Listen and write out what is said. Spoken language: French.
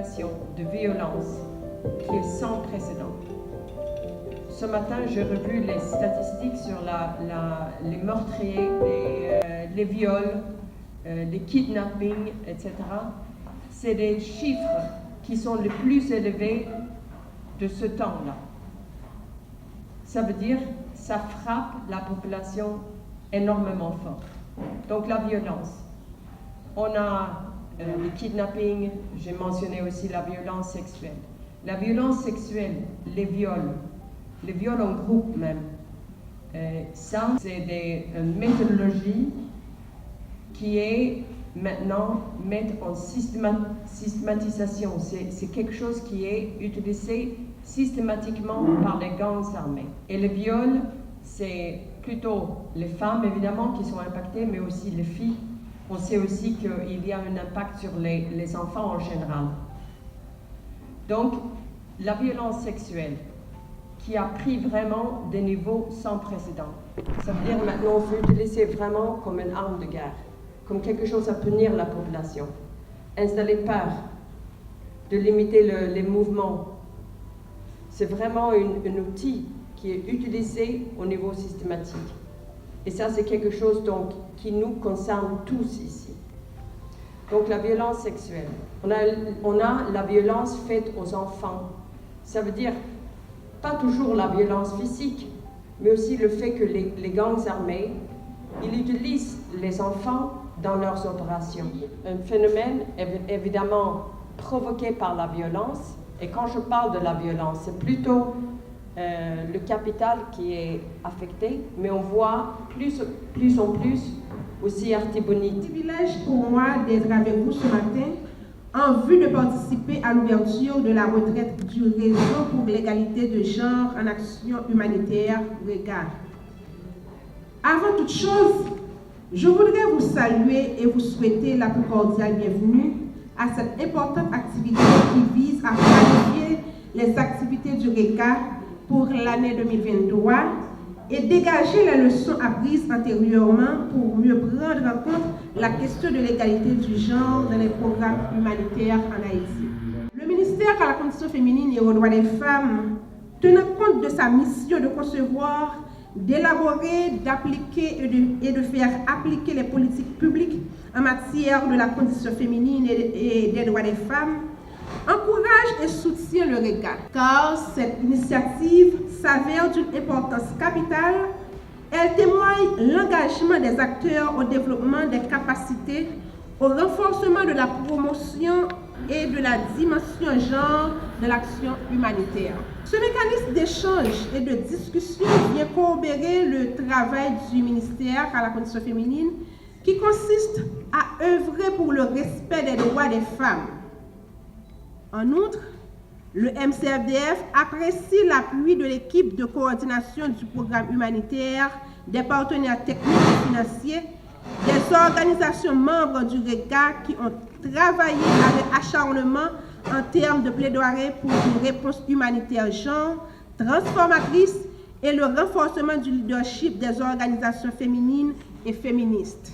situation de violence qui est sans précédent. Ce matin, j'ai revu les statistiques sur les meurtriers, les viols, les kidnappings, etc. C'est des chiffres qui sont les plus élevés de ce temps-là. Ça veut dire que ça frappe la population énormément fort. Donc la violence. On a les kidnappings, j'ai mentionné aussi la violence sexuelle. La violence sexuelle, les viols en groupe même, ça c'est une méthodologie qui est maintenant mise en systématisation. C'est quelque chose qui est utilisé systématiquement par les gangs armés. Et le viol, c'est plutôt les femmes évidemment qui sont impactées, mais aussi les filles. On sait aussi qu'il y a un impact sur les enfants en général. Donc, la violence sexuelle, qui a pris vraiment des niveaux sans précédent. Ça veut dire maintenant on veut utiliser vraiment comme une arme de guerre, comme quelque chose à punir la population. Installer peur, de limiter les mouvements. C'est vraiment un outil qui est utilisé au niveau systématique. Et ça, c'est quelque chose donc, qui nous concerne tous ici. Donc la violence sexuelle. On a la violence faite aux enfants. Ça veut dire pas toujours la violence physique, mais aussi le fait que les gangs armés, ils utilisent les enfants dans leurs opérations. Un phénomène évidemment provoqué par la violence, et quand je parle de la violence, c'est plutôt le capital qui est affecté, mais on voit plus en plus aussi Artibonite. C'est un privilège pour moi d'être avec vous ce matin en vue de participer à l'ouverture de la retraite du Réseau pour l'égalité de genre en action humanitaire REGA. Avant toute chose, je voudrais vous saluer et vous souhaiter la plus cordiale bienvenue à cette importante activité qui vise à planifier les activités du REGA pour l'année 2023 et dégager les leçons apprises antérieurement pour mieux prendre en compte la question de l'égalité du genre dans les programmes humanitaires en Haïti. Le ministère à la condition féminine et aux droits des femmes, tenant compte de sa mission de concevoir, d'élaborer, d'appliquer et de faire appliquer les politiques publiques en matière de la condition féminine et des droits des femmes, encourage et soutient le REGA, car cette initiative s'avère d'une importance capitale. Elle témoigne l'engagement des acteurs au développement des capacités, au renforcement de la promotion et de la dimension genre de l'action humanitaire. Ce mécanisme d'échange et de discussion vient corroborer le travail du ministère à la condition féminine qui consiste à œuvrer pour le respect des droits des femmes. En outre, le MCFDF apprécie l'appui de l'équipe de coordination du programme humanitaire, des partenaires techniques et financiers, des organisations membres du REGA qui ont travaillé avec acharnement en termes de plaidoirie pour une réponse humanitaire genre, transformatrice et le renforcement du leadership des organisations féminines et féministes.